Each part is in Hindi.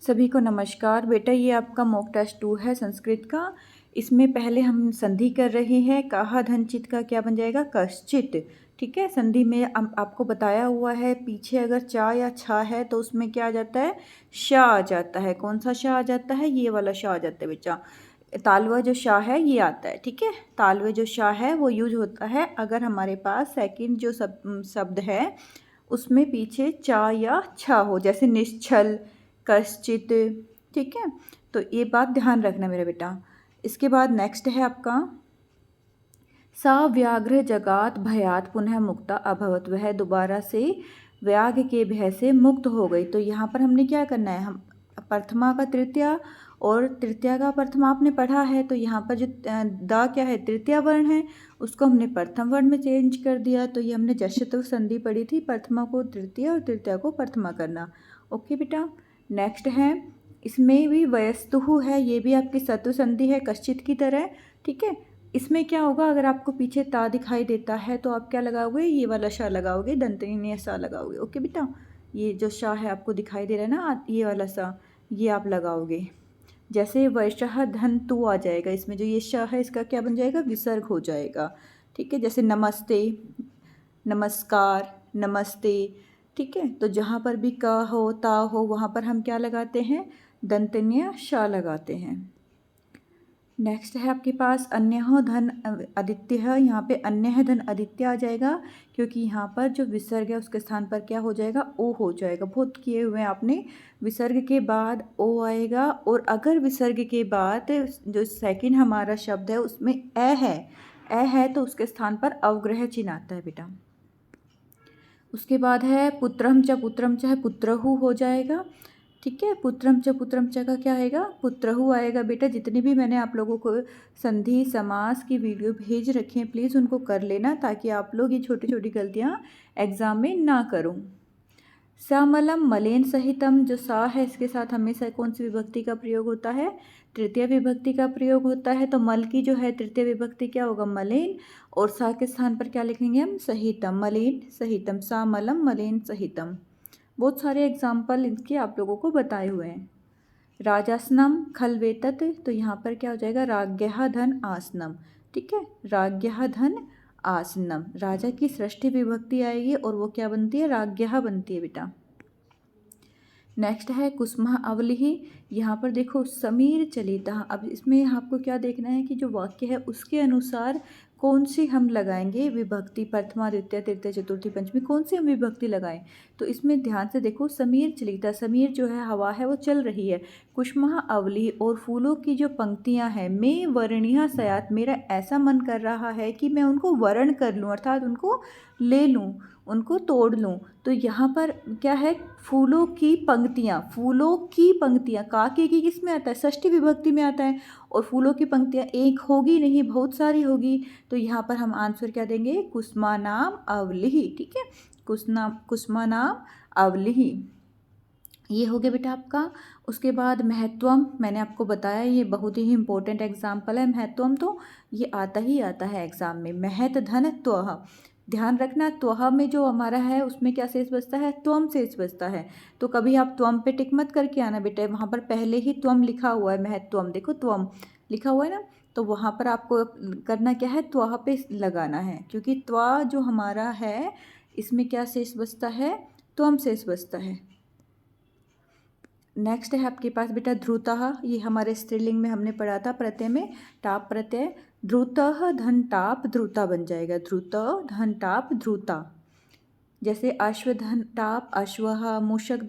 सभी को नमस्कार। बेटा ये आपका मॉक टेस्ट 2 है संस्कृत का। इसमें पहले हम संधि कर रहे हैं। काहा धन चित का क्या बन जाएगा? कश्चित। ठीक है, संधि में आपको बताया हुआ है पीछे अगर चा या छा है तो उसमें क्या आ जाता है? शा आ जाता है। कौन सा शा आ जाता है? ये वाला शा आ जाता है बेटा। तालवा जो शा है ये आता है। ठीक है, तालवे जो शा है वो यूज होता है अगर हमारे पास सेकंड जो शब्द है उसमें पीछे चा या छा हो, जैसे निश्चल, कश्चित। ठीक है, तो ये बात ध्यान रखना मेरा बेटा। इसके बाद नेक्स्ट है आपका सा व्याघ्र जगात भयात पुनः मुक्ता अभवत। वह दोबारा से व्याघ्र के भय से मुक्त हो गई। तो यहाँ पर हमने क्या करना है? हम प्रथमा का तृतीया और तृतीया का प्रथमा आपने पढ़ा है, तो यहाँ पर जो दा क्या है? तृतीया वर्ण है, उसको हमने प्रथम वर्ण में चेंज कर दिया। तो ये हमने जश्चतु संधि पढ़ी थी, प्रथमा को तृतीया और तृतीया को प्रथमा करना। ओके बेटा। नेक्स्ट है, इसमें भी वयस्तु है, ये भी आपकी सतु संधि है कश्चित की तरह। ठीक है, इसमें क्या होगा? अगर आपको पीछे ता दिखाई देता है तो आप क्या लगाओगे? ये वाला शा लगाओगे, दंतनी सा लगाओगे। ओके बेटा, ये जो शा है आपको दिखाई दे रहा है ना, ये वाला सा, ये आप लगाओगे। जैसे वैशः धन तू आ जाएगा, इसमें जो ये शा है इसका क्या बन जाएगा? विसर्ग हो जाएगा। ठीक है, जैसे नमस्ते, नमस्कार, नमस्ते। ठीक है, तो जहाँ पर भी क हो, ता हो, वहाँ पर हम क्या लगाते हैं? दंतन्य शा लगाते हैं। नेक्स्ट है आपके पास अन्य धन आदित्य है। यहाँ पे अन्य धन आदित्य आ जाएगा क्योंकि यहाँ पर जो विसर्ग है उसके स्थान पर क्या हो जाएगा? ओ हो जाएगा। बहुत किए हुए हैं आपने। विसर्ग के बाद ओ आएगा, और अगर विसर्ग के बाद जो सेकंड हमारा शब्द है उसमें ए है तो उसके स्थान पर अवग्रह चिन्ह आता है बेटा। उसके बाद है पुत्रम च है पुत्रहु हो जाएगा। ठीक है, पुत्रम च का क्या आएगा? पुत्रहु आएगा बेटा। जितनी भी मैंने आप लोगों को संधि समास की वीडियो भेज रखे हैं, प्लीज़ उनको कर लेना ताकि आप लोग ये छोटी छोटी गलतियाँ एग्ज़ाम में ना करो। समलम मलेन सहितम, जो सा है इसके साथ हमेशा कौन सी विभक्ति का प्रयोग होता है? तृतीय विभक्ति का प्रयोग होता है। तो मल की जो है तृतीय विभक्ति क्या होगा? मलेन। और सा के स्थान पर क्या लिखेंगे हम? सहितम, मलेन सहितम, सा मलम मलेन सहितम। बहुत सारे एग्जाम्पल इनके आप लोगों को बताए हुए हैं। राजासनम खलवेतत, तो यहाँ पर क्या हो जाएगा? राज्ञः धन आसनम। ठीक है, राज्ञः धन आसनम, राजा की षष्ठी विभक्ति आएगी और वो क्या बनती है? राज्ञः बनती है बेटा। नेक्स्ट है कुसुमा अवलिही। यहाँ पर देखो समीर चलिता। अब इसमें आपको क्या देखना है कि जो वाक्य है उसके अनुसार कौन सी हम लगाएंगे विभक्ति, प्रथमा द्वितीय तृतीय चतुर्थी पंचमी, कौन सी हम विभक्ति लगाएं। तो इसमें ध्यान से देखो, समीर चलिता, समीर जो है हवा है वो चल रही है। कुसुमा अवली, और फूलों की जो पंक्तियां हैं, मैं वर्णिया सयात, मेरा ऐसा मन कर रहा है कि मैं उनको वर्ण कर लूँ, अर्थात उनको ले लूँ, उनको तोड़ लूँ। तो यहाँ पर क्या है? फूलों की पंक्तियाँ, फूलों की पंक्तियाँ, का की किस में आता है? षष्ठी विभक्ति में आता है। और फूलों की पंक्तियाँ एक होगी नहीं, बहुत सारी होगी। तो यहाँ पर हम आंसर क्या देंगे? कुसुमा नाम अवलिही। ठीक है, कुसुमा नाम अवलिही, ये हो गया बेटा आपका। उसके बाद महत्वम, मैंने आपको बताया ये बहुत ही इंपॉर्टेंट एग्जाम्पल है। महत्वम तो ये आता ही आता है एग्जाम में। महत धन त्वः, ध्यान रखना, त्वः में जो हमारा है उसमें क्या शेष बचता है? त्वम शेष बचता है। तो कभी आप त्वम पे टिक मत करके आना बेटा, वहाँ पर पहले ही त्वम लिखा हुआ है। महत्वम देखो, त्वम लिखा हुआ है ना, तो वहाँ पर आपको करना क्या है? त्वः पे लगाना है, क्योंकि त्वा जो हमारा है इसमें क्या शेष बचता है? त्वम शेष बचता है। नेक्स्ट है आपके पास बेटा ध्रुतः। ये हमारे स्त्रीलिंग में हमने पढ़ा था, प्रत्यय में टाप प्रत्यय। ध्रुतः धन टाप ध्रुता बन जाएगा। ध्रुत धन टाप ध्रुता। जैसे अश्व धन टाप अश्वः, मूषक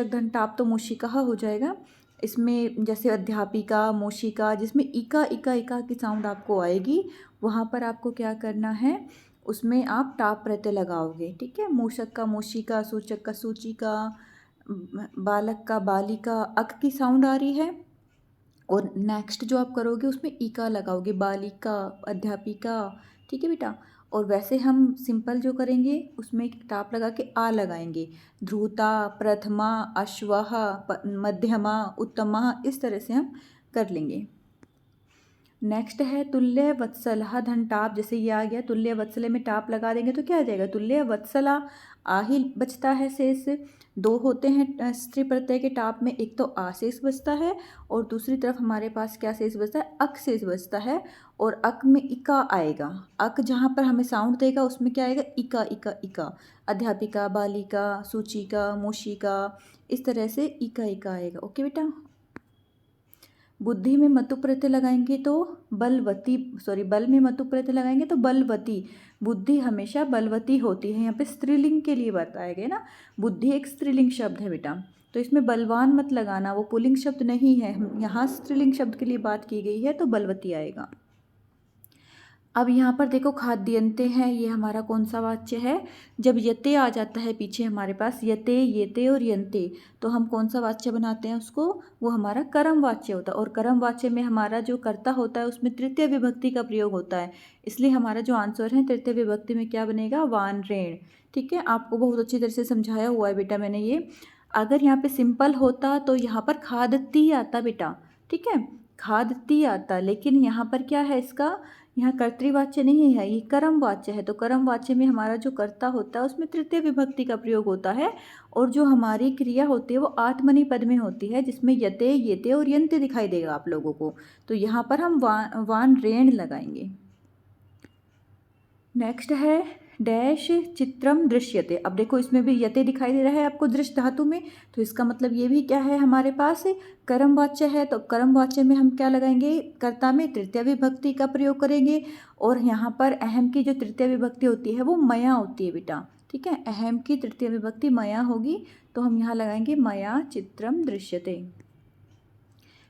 धन टाप तो मूषिका हो जाएगा। इसमें जैसे अध्यापिका, मूषिका, जिसमें इका इका इका की साउंड आपको आएगी, वहाँ पर आपको क्या करना है? उसमें आप टाप प्रत्यय लगाओगे। ठीक है, मूषक का मूषिका, सूचक का सूचिका, बालक का बालिका, अक की साउंड आ रही है। और नेक्स्ट जो आप करोगे उसमें इका लगाओगे, बालिका, अध्यापिका। ठीक है बेटा। और वैसे हम सिंपल जो करेंगे उसमें टाप लगा के आ लगाएंगे। ध्रुता, प्रथमा, अश्वः, मध्यमा, उत्तमा, इस तरह से हम कर लेंगे। नेक्स्ट है तुल्य वत्सला धन टाप, जैसे ये आ गया तुल्य वत्सले में टाप लगा देंगे तो क्या आ जाएगा तुल्य वत्सला, आ ही बचता है शेष। दो होते हैं स्त्री प्रत्यय के टाप में, एक तो आ शेष बचता है और दूसरी तरफ हमारे पास क्या शेष बचता है, अक शेष बचता है। और अक में इका आएगा, अक जहाँ पर हमें साउंड देगा उसमें क्या आएगा, इका इका इका। अध्यापिका, बालिका, सूचिका, मूषिका, इस तरह से इका इका आएगा। ओके बेटा। बुद्धि में मतु प्रत्यय लगाएंगे तो बलवती, सॉरी बल में मतु प्रत्यय लगाएंगे तो बलवती। बुद्धि हमेशा बलवती होती है, यहाँ पे स्त्रीलिंग के लिए बताया गया ना, बुद्धि एक स्त्रीलिंग शब्द है बेटा, तो इसमें बलवान मत लगाना, वो पुल्लिंग शब्द नहीं है, यहाँ स्त्रीलिंग शब्द के लिए बात की गई है तो बलवती आएगा। अब यहाँ पर देखो खाद्यन्ते हैं, ये हमारा कौन सा वाच्य है, जब यते आ जाता है पीछे हमारे पास यते येते और यन्ते, तो हम कौन सा वाच्य बनाते हैं उसको, वो हमारा कर्म वाच्य होता है। और कर्म वाच्य में हमारा जो कर्ता होता है उसमें तृतीय विभक्ति का प्रयोग होता है, इसलिए हमारा जो आंसर है तृतीय विभक्ति में क्या बनेगा, वान ऋण। ठीक है, आपको बहुत अच्छी तरह से समझाया हुआ है बेटा मैंने ये। अगर यहाँ पे सिंपल होता तो यहाँ पर खादती आता बेटा, ठीक है, खादती आता, लेकिन यहाँ पर क्या है इसका, यहाँ कर्तृवाच्य नहीं है, ये कर्म वाच्य है, तो कर्म वाच्य में हमारा जो कर्ता होता है उसमें तृतीय विभक्ति का प्रयोग होता है, और जो हमारी क्रिया होती है वो आत्मनेपद पद में होती है, जिसमें यते येते और यन्ते दिखाई देगा आप लोगों को, तो यहाँ पर हम वान ऋण लगाएंगे। नेक्स्ट है डैश चित्रम दृश्यते, अब देखो इसमें भी यते दिखाई दे रहा है आपको दृश्य धातु में, तो इसका मतलब ये भी क्या है हमारे पास कर्म वाच्य है, तो कर्म वाच्य में हम क्या लगाएंगे, कर्ता में तृतीय विभक्ति का प्रयोग करेंगे, और यहाँ पर अहम की जो तृतीय विभक्ति होती है वो मया होती है बेटा, ठीक है, अहम की तृतीय विभक्ति मया होगी, तो हम यहाँ लगाएंगे मया चित्रम दृश्यते।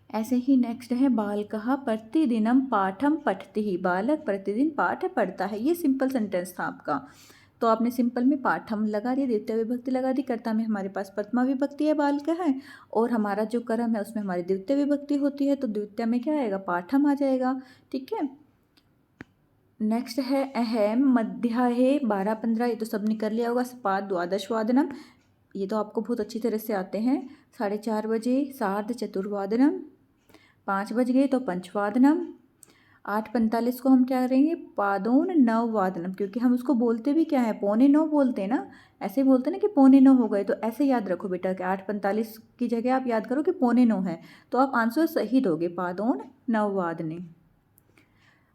ऐसे ही नेक्स्ट है बालकः प्रतिदिनम पाठम पठति ही, बालक प्रतिदिन पाठ पढ़ता है, ये सिंपल सेंटेंस था आपका, तो आपने सिंपल में पाठम लगा दिया, द्वितीय विभक्ति लगा दी, कर्ता में हमारे पास प्रथमा विभक्ति है बालकः है, और हमारा जो कर्म है उसमें हमारी द्वितीय विभक्ति होती है, तो द्वितीय में क्या आएगा, पाठम आ जाएगा। ठीक है, नेक्स्ट है अहम मध्याहे 12-15, ये तो सबने कर लिया होगा, सपाद द्वादशवादनम, ये तो आपको बहुत अच्छी तरह से आते हैं, 4:30 बजे सार्ध चतुर्वादनम, 5 बज गए तो पंचवादनम, 8:45 को हम क्या करेंगे, पादोन नववादनम, क्योंकि हम उसको बोलते भी क्या है, 8:45 बोलते हैं ना, ऐसे बोलते हैं ना कि 8:45 हो गए, तो ऐसे याद रखो बेटा कि 8:45 की जगह आप याद करो कि 8:45 है, तो आप आंसर सही दोगे, पादोन नववादने।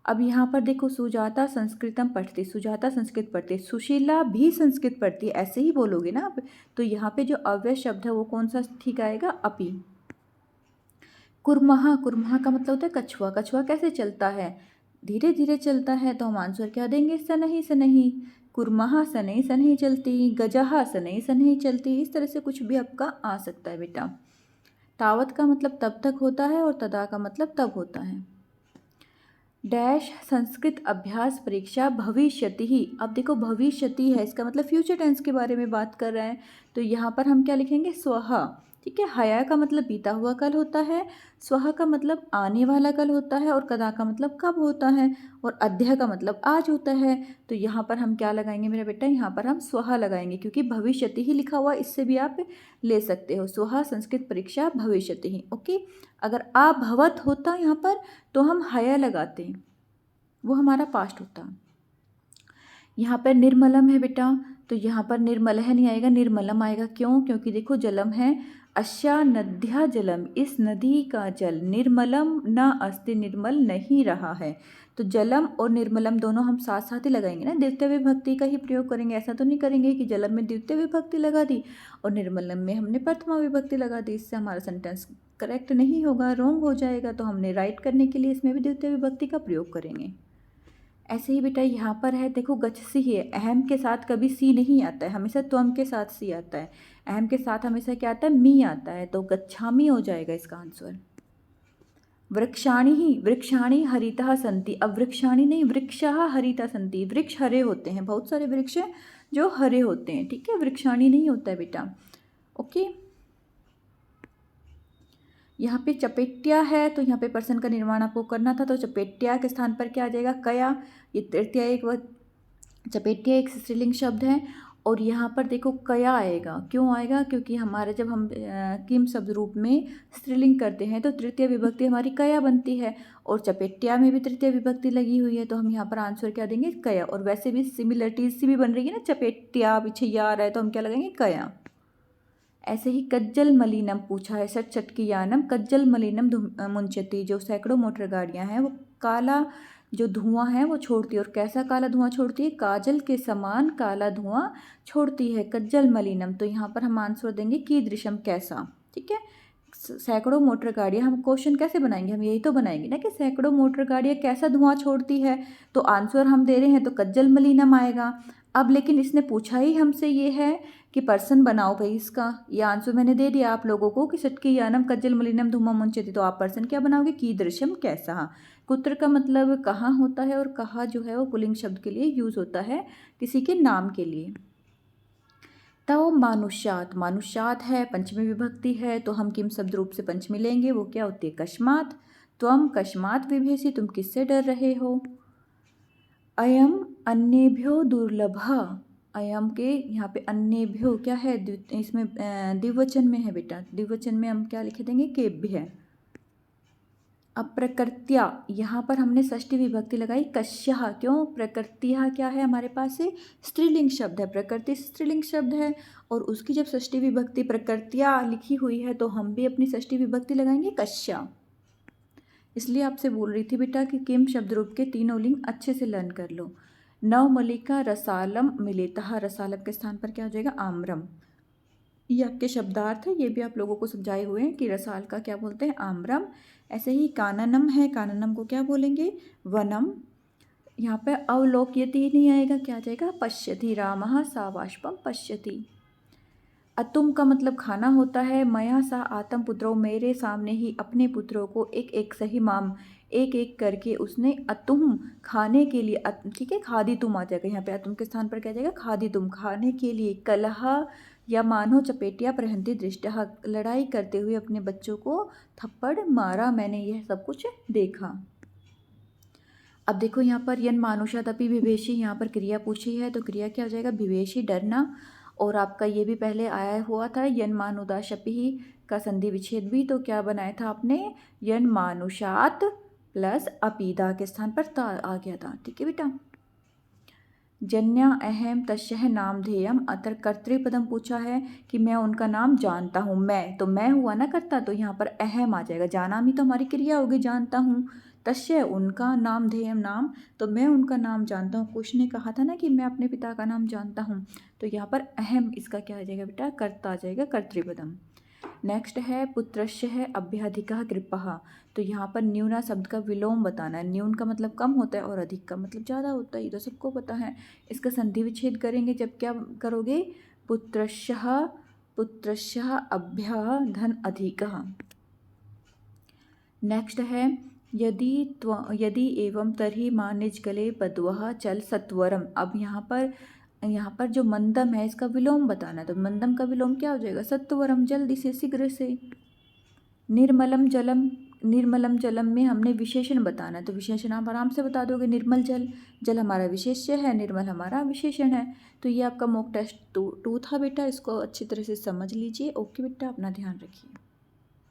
अब यहाँ पर देखो सुजाता संस्कृतम पढ़ती, सुजाता संस्कृत पढ़ती, सुशीला भी संस्कृत पढ़ती, ऐसे ही बोलोगे ना आप, तो यहाँ पे जो अव्यय शब्द है वो कौन सा ठीक आएगा, अपि। कुर्महा, कुर्महा का मतलब होता है कछुआ, कछुआ कैसे चलता है, धीरे धीरे चलता है, तो हम आंसर क्या देंगे, सनही सनही, कुर्महा सनही सनही चलती, गजहा सनही सनही चलती, इस तरह से कुछ भी आपका आ सकता है बेटा। तावत का मतलब तब तक होता है और तदा का मतलब तब होता है। डैश संस्कृत अभ्यास परीक्षा भविष्यति ही, अब देखो भविष्यति है, इसका मतलब फ्यूचर टेंस के बारे में बात कर रहे हैं, तो यहाँ पर हम क्या लिखेंगे, स्वहा। ठीक है, हया का मतलब बीता हुआ कल होता है, स्वहा का मतलब आने वाला कल होता है, और कदा का मतलब कब होता है, और अद्य का मतलब आज होता है, तो यहाँ पर हम क्या लगाएंगे मेरा बेटा, यहाँ पर हम स्वहा लगाएंगे, क्योंकि भविष्यति ही लिखा हुआ, इससे भी आप ले सकते हो, स्वहा संस्कृत परीक्षा भविष्यति ही। ओके, अगर अभवत होता यहाँ पर तो हम हया लगाते, वो हमारा पास्ट होता। यहाँ पर निर्मलम है बेटा, तो यहाँ पर निर्मलह नहीं आएगा, निर्मलम आएगा, क्यों, क्योंकि देखो जलम है, अस्या नद्या जलम, इस नदी का जल, निर्मलम न अस्ति, निर्मल नहीं रहा है, तो जलम और निर्मलम दोनों हम साथ साथ ही लगाएंगे ना, द्वितीय विभक्ति का ही प्रयोग करेंगे, ऐसा तो नहीं करेंगे कि जलम में द्वितीय विभक्ति लगा दी और निर्मलम में हमने प्रथमा विभक्ति लगा दी, इससे हमारा सेंटेंस करेक्ट नहीं होगा, रॉन्ग हो जाएगा, तो हमने राइट करने के लिए इसमें भी द्वितीय विभक्ति का प्रयोग करेंगे। ऐसे ही बेटा यहाँ पर है देखो गच्छसी है, अहम के साथ कभी सी नहीं आता है, हमेशा त्वम के साथ सी आता है, अहम के साथ हमेशा क्या आता है, मी आता है, तो गच्छामी हो जाएगा इसका आंसर। वृक्षाणि ही, वृक्षाणि हरिता संति, अब वृक्षाणि नहीं वृक्षः हरिता संति, वृक्ष हरे होते हैं, बहुत सारे वृक्ष जो हरे होते हैं, ठीक है, वृक्षाणि नहीं होता है बेटा। ओके, यहाँ पे चपेट्या है, तो यहाँ पे पर्सन का निर्माण आपको करना था, तो चपेट्या के स्थान पर क्या आ जाएगा, कया, ये तृतीया एक चपेट्या एक स्त्रीलिंग शब्द है, और यहाँ पर देखो कया आएगा, क्यों आएगा? क्योंकि हमारे जब हम किम शब्द रूप में स्त्रीलिंग करते हैं तो तृतीय विभक्ति हमारी कया बनती है, और चपेट्या में भी तृतीय विभक्ति लगी हुई है, तो हम यहाँ पर आंसर क्या देंगे? कया। और वैसे भी सिमिलरिटीज सी भी बन रही है ना, चपेट्या पीछे या आ रहा है तो हम क्या लगाएंगे? कया। ऐसे ही कज्जल मलिनम पूछा है, सट चटकियानम कज्जल मलिनम मुंचती, जो सैकड़ों मोटर गाड़ियां हैं वो काला जो धुआं है वो छोड़ती है। और कैसा काला धुआं छोड़ती है? काजल के समान काला धुआं छोड़ती है, कज्जल मलिनम। तो यहाँ पर हम आंसर देंगे कीदृशम, कैसा। ठीक है, सैकड़ों मोटर गाड़ियां, हम क्वेश्चन कैसे बनाएंगे? हम यही तो बनाएंगे ना कि सैकड़ों मोटर गाड़ियां कैसा धुआं छोड़ती है, तो आंसर हम दे रहे हैं तो कज्जल मलिनम आएगा। अब लेकिन इसने पूछा ही हमसे ये है कि पर्सन बनाओ भाई इसका, ये आंसर मैंने दे दिया आप लोगों को कि सटकी यानम कज्जल मलिनम धूमा मुंचती, तो आप पर्सन क्या बनाओगे? कीदृशम, कैसा। कुत्र का मतलब कहाँ होता है, और कहाँ जो है वो पुल्लिंग शब्द के लिए यूज होता है, किसी के नाम के लिए। तव मानुष्यात, मानुष्यात है, पंचमी विभक्ति है, तो हम किम शब्द रूप से पंचमी लेंगे, वो क्या होती है? कस्मात। त्वम कस्मात विभेसी, तुम किससे डर रहे हो? अयम अन्येभ्यो दुर्लभः, अयम के यहाँ पे अन्येभ्यो क्या है? इसमें द्विवचन में है बेटा, द्विवचन में हम क्या लिख देंगे? केभ्य। अब प्रकृत्या, यहाँ पर हमने षष्ठी विभक्ति लगाई कश्यः, क्यों? प्रकृत्या क्या है हमारे पास? से स्त्रीलिंग शब्द है, प्रकृति स्त्रीलिंग शब्द है, और उसकी जब षष्ठी विभक्ति प्रकृत्या लिखी हुई है तो हम भी अपनी षष्ठी विभक्ति लगाएंगे कश्या। इसलिए आपसे बोल रही थी बेटा कि किम शब्द रूप के तीनों लिंग अच्छे से लर्न कर लो। नवमलिका रसालम मिलितः, रसालम के स्थान पर क्या हो जाएगा? आम्रम। ये आपके शब्दार्थ है, ये भी आप लोगों को समझाए हुए हैं कि रसाल का क्या बोलते हैं? आम्रम। ऐसे ही काननम है, काननम को क्या बोलेंगे? वनम। यहाँ पे अवलोक्यति नहीं आएगा, क्या जाएगा? पश्यति रामः सा बाष्पम पश्यति। अतुम का मतलब खाना होता है। मया सा आतम पुत्रों, मेरे सामने ही अपने पुत्रों को एक एक सही माम, एक एक करके उसने अतुम खाने के लिए, ठीक है, खादी तुम आ जाएगा यहाँ पे, अतुम के स्थान पर क्या जाएगा? खादी तुम, खाने के लिए। कलह या मानो चपेटिया प्रहंती दृष्टः, लड़ाई करते हुए अपने बच्चों को थप्पड़ मारा मैंने, यह सब कुछ देखा। अब देखो यहाँ पर यन मानुषादपि विवेशी, यहाँ पर क्रिया पूछी है, तो क्रिया क्या हो जाएगा? विवेशी, डरना। और आपका ये भी पहले आया हुआ था, यन मानुदाशपि का संधि विच्छेद भी, तो क्या बनाया था आपने? यन मानुषात प्लस अपीदा के स्थान पर ता आ गया था। ठीक है बेटा। जन्या अहम तस्यः नामधेयम, अतर कर्तृपदम पूछा है कि मैं उनका नाम जानता हूँ, मैं तो मैं हुआ ना करता, तो यहाँ पर अहम आ जाएगा, जाना भी तो हमारी क्रिया होगी, जानता हूँ। तस्य उनका, नामधेयम नाम, तो मैं उनका नाम जानता हूँ। कुछ ने कहा था ना कि मैं अपने पिता का नाम जानता हूँ, तो यहाँ पर अहम इसका क्या आ जाएगा बेटा? कर्ता आ जाएगा, कर्तृपदम। नेक्स्ट है पुत्रस्य है अभ्याधिकः कृपः, तो यहाँ पर न्यूना शब्द का विलोम बताना है। न्यून का मतलब कम होता है और अधिक का मतलब ज़्यादा होता है, ये तो सबको पता है। इसका संधि विच्छेद करेंगे जब क्या करोगे? पुत्रस्यः, पुत्रस्यः अभ्य धन अधिकः। नेक्स्ट है यदि एवं तर्हि मा निज गले बद्वः चल सत्वरम। अब यहाँ पर जो मंदम है इसका विलोम बताना है, तो मंदम का विलोम क्या हो जाएगा? सत्वरम, जल्दी से, शीघ्र से। निर्मलम जलम, निर्मलम जलम में हमने विशेषण बताना है, तो विशेषण आप आराम से बता दोगे। निर्मल जल, जल हमारा विशेष्य है, निर्मल हमारा विशेषण है। तो ये आपका मॉक टेस्ट 2 था बेटा, इसको अच्छी तरह से समझ लीजिए। ओके बेटा, अपना ध्यान रखिए।